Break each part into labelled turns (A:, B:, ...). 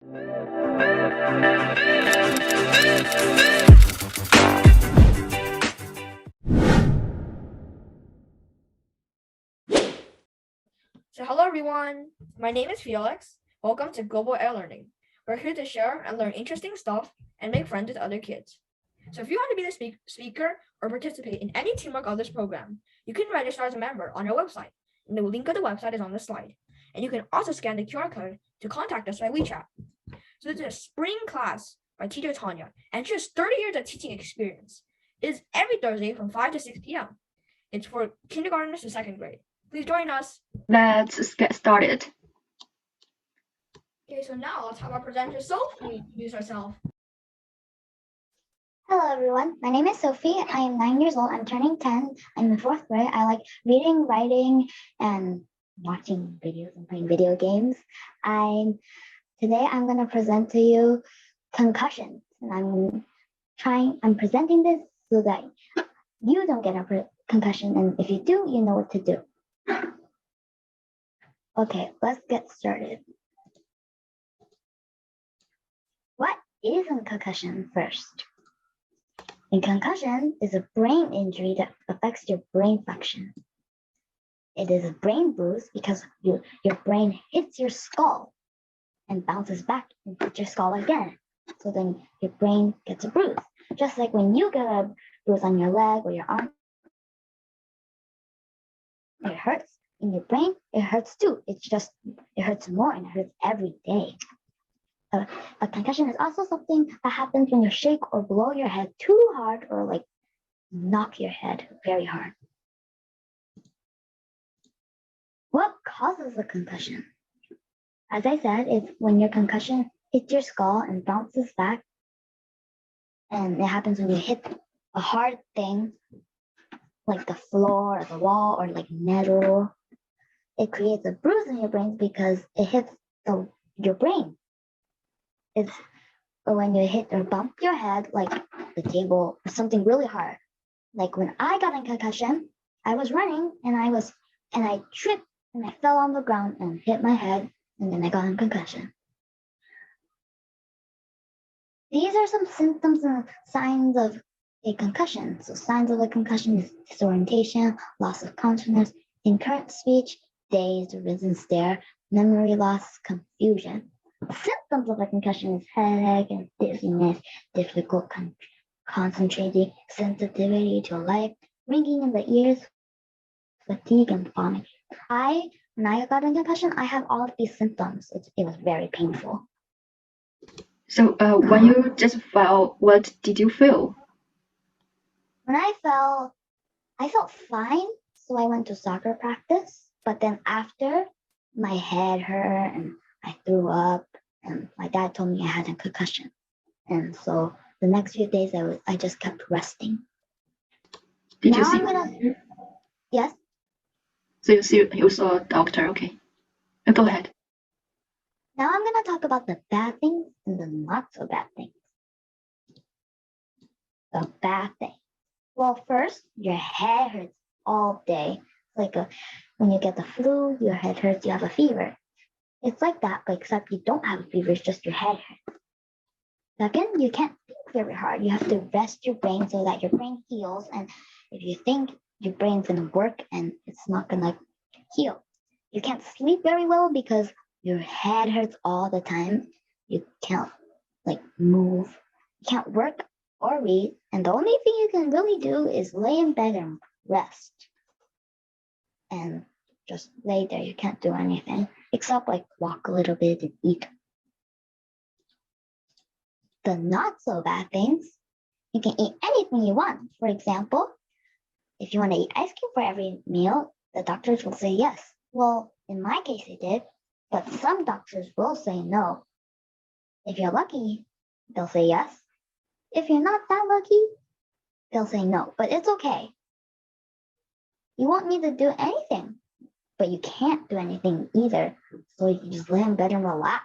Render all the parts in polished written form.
A: So hello everyone, my name is Felix. Welcome to Global AirLearning. We're here to share and learn interesting stuff and make friends with other kids. So if you want to be the speaker or participate in any teamwork of this program, you can register as a member on our website. And the link of the website is on the slide. And you can also scan the QR code to contact us by WeChat. So this is a spring class by teacher Tanya, and she has 30 years of teaching experience. It is every Thursday from 5 to 6 p.m. It's for kindergartners to second grade. Please join us.
B: Let's get started.
A: Okay, so now let's have our presenter Sophie introduce herself.
C: Hello everyone, my name is Sophie. I am 9 years old. I'm turning 10. I'm in 4th grade. I like reading, writing, and watching videos and playing video games. Today I'm going to present to you concussion. And I'm presenting this so that you don't get a concussion, and if you do, you know what to do. Okay, let's get started. What is a concussion first? A concussion is a brain injury that affects your brain function. It is a brain bruise because your brain hits your skull and bounces back and hits your skull again. So then your brain gets a bruise. Just like when you get a bruise on your leg or your arm, it hurts. In your brain, it hurts too. It hurts more, and it hurts every day. A concussion is also something that happens when you shake or blow your head too hard or like knock your head very hard. What causes a concussion? As I said, it's when your concussion hits your skull and bounces back. And it happens when you hit a hard thing like the floor or the wall or like metal. It creates a bruise in your brain because it hits your brain. It's when you hit or bump your head like the table or something really hard. Like when I got a concussion, I was running and I tripped and I fell on the ground and hit my head, and then I got a concussion. These are some symptoms and signs of a concussion. So signs of a concussion is disorientation, loss of consciousness, incoherent speech, dazed, risen stare, memory loss, confusion. Symptoms of a concussion is headache and dizziness, difficult concentrating, sensitivity to light, ringing in the ears, fatigue, and vomiting. When I got a concussion, I have all of these symptoms. It was very painful.
B: So when you just fell, what did you feel?
C: When I fell, I felt fine. So I went to soccer practice. But then after, my head hurt and I threw up. And my dad told me I had a concussion. And so the next few days, I just kept resting.
B: Did
C: now
B: you see?
C: I'm gonna, yes?
B: So you saw a doctor, okay. Go ahead.
C: Now I'm going to talk about the bad things and the not so bad things. The bad thing. Well, first, your head hurts all day. Like when you get the flu, your head hurts, you have a fever. It's like that, but except you don't have a fever, it's just your head hurts. Second, you can't think very hard. You have to rest your brain so that your brain heals. And if you think, your brain's going to work and it's not going to heal. You can't sleep very well because your head hurts all the time. You can't move. You can't work or read. And the only thing you can really do is lay in bed and rest. And just lay there. You can't do anything except walk a little bit and eat. The not so bad things, you can eat anything you want. For example, if you want to eat ice cream for every meal, the doctors will say yes. Well, in my case, they did, but some doctors will say no. If you're lucky, they'll say yes. If you're not that lucky, they'll say no, but it's okay. You won't need to do anything, but you can't do anything either. So you can just lay in bed and relax.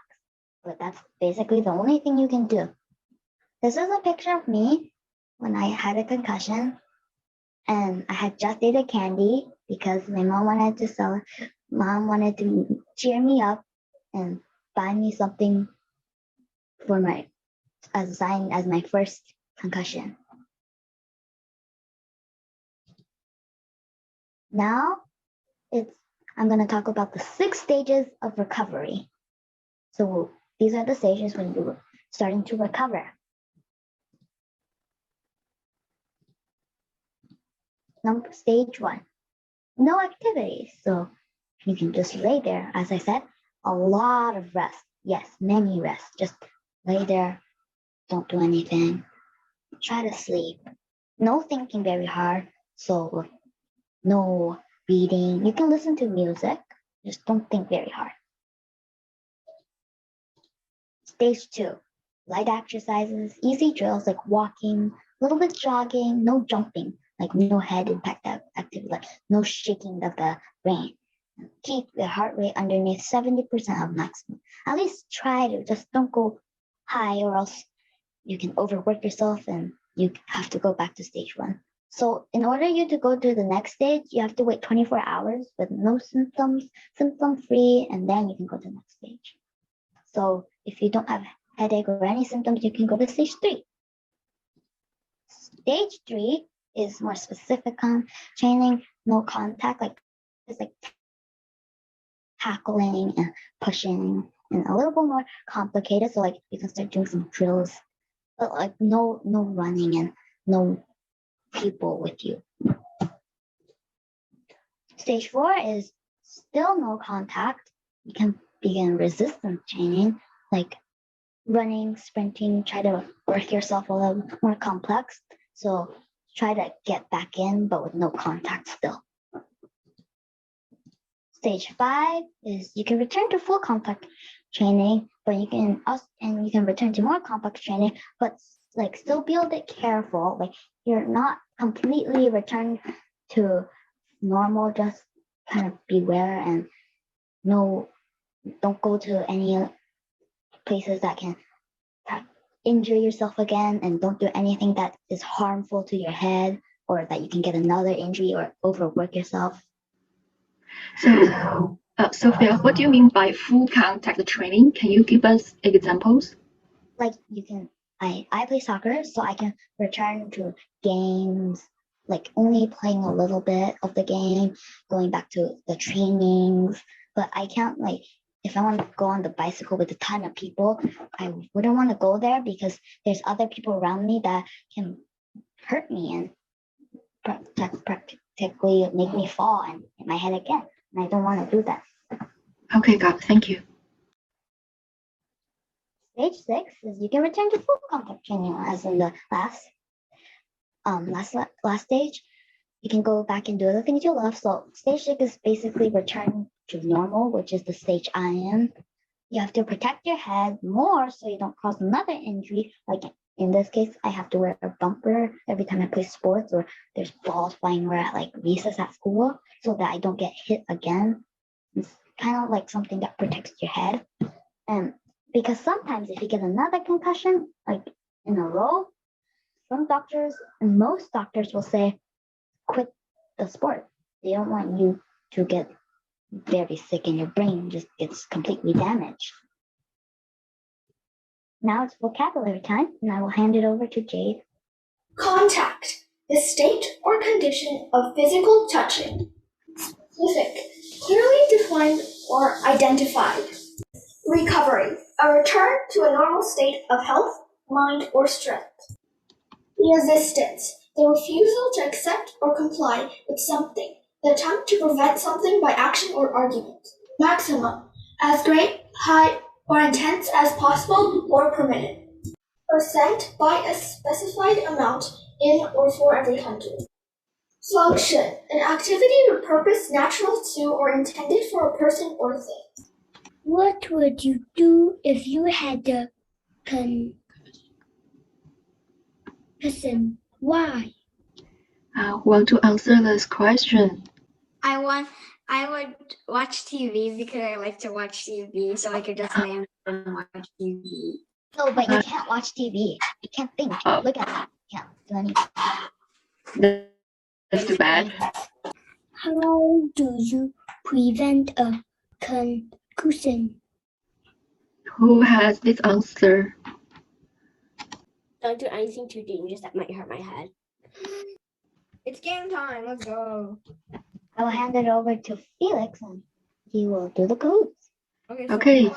C: But that's basically the only thing you can do. This is a picture of me when I had a concussion and I had just ate a candy because my mom wanted to cheer me up and buy me something for my assigned as my first concussion. Now I'm going to talk about the 6 stages of recovery. So these are the stages when you're starting to recover. Stage 1, no activities. So you can just lay there. As I said, a lot of rest. Yes, many rests. Just lay there, don't do anything. Try to sleep. No thinking very hard. So no reading. You can listen to music. Just don't think very hard. Stage 2, light exercises, easy drills like walking, a little bit jogging, no jumping, like no head impact activity, like no shaking of the brain. Keep the heart rate underneath 70% of maximum. At least try to, just don't go high or else you can overwork yourself and you have to go back to stage 1. So in order you to go to the next stage, you have to wait 24 hours with no symptoms, symptom-free, and then you can go to the next stage. So if you don't have headache or any symptoms, you can go to stage 3. Stage 3 is more specific training, no contact, like it's like tackling and pushing, and a little bit more complicated. So like you can start doing some drills, but like no running and no people with you. Stage 4 is still no contact. You can begin resistance training, like running, sprinting, try to work yourself a little more complex. So try to get back in, but with no contact still. Stage 5 is you can return to full contact training, but you can return to more complex training, but like still be a bit careful. Like you're not completely returned to normal, just kind of beware and don't go to any places that can injure yourself again, and don't do anything that is harmful to your head or that you can get another injury or overwork yourself.
B: So, Sophia, what do you mean by full contact training? Can you give us examples?
C: Like I play soccer, so I can return to games, like only playing a little bit of the game, going back to the trainings, but I can't, like, if I want to go on the bicycle with a ton of people, I wouldn't want to go there because there's other people around me that can hurt me and practically make me fall and hit my head again. And I don't want to do that.
B: Okay, got it. Thank you.
C: Stage 6 is you can return to full contact training, as in the last stage. You can go back and do the things you love. So stage 6 is basically return to normal, which is the stage I am. You have to protect your head more so you don't cause another injury. Like in this case, I have to wear a bumper every time I play sports, or there's balls flying at like recess at school, so that I don't get hit again. It's kind of like something that protects your head. And because sometimes if you get another concussion, like in a row, some doctors and most doctors will say, quit the sport. They don't want you to get very sick and your brain just gets completely damaged. Now it's vocabulary time, and I will hand it over to Jade.
A: Contact, the state or condition of physical touching. Specific, clearly defined or identified. Recovery, a return to a normal state of health, mind, or strength. Resistance, the refusal to accept or comply with something, the attempt to prevent something by action or argument. Maximum, as great, high, or intense as possible or permitted. Percent by a specified amount in or for every 100. Function, an activity or purpose natural to or intended for a person or thing.
D: What would you do if you had a concussion? Why?
B: Who want to answer this question?
D: I would watch TV because I like to watch TV, so I could just lay in bed and watch TV.
C: No, but you can't watch TV. You can't think. Look at that. You can't do anything.
B: That's too bad.
D: How do you prevent a concussion?
B: Who has this answer?
E: Don't do anything too dangerous that might hurt my head.
A: It's game time. Let's go.
C: I will hand it over to Felix and he will do the codes.
A: Okay.
B: Okay.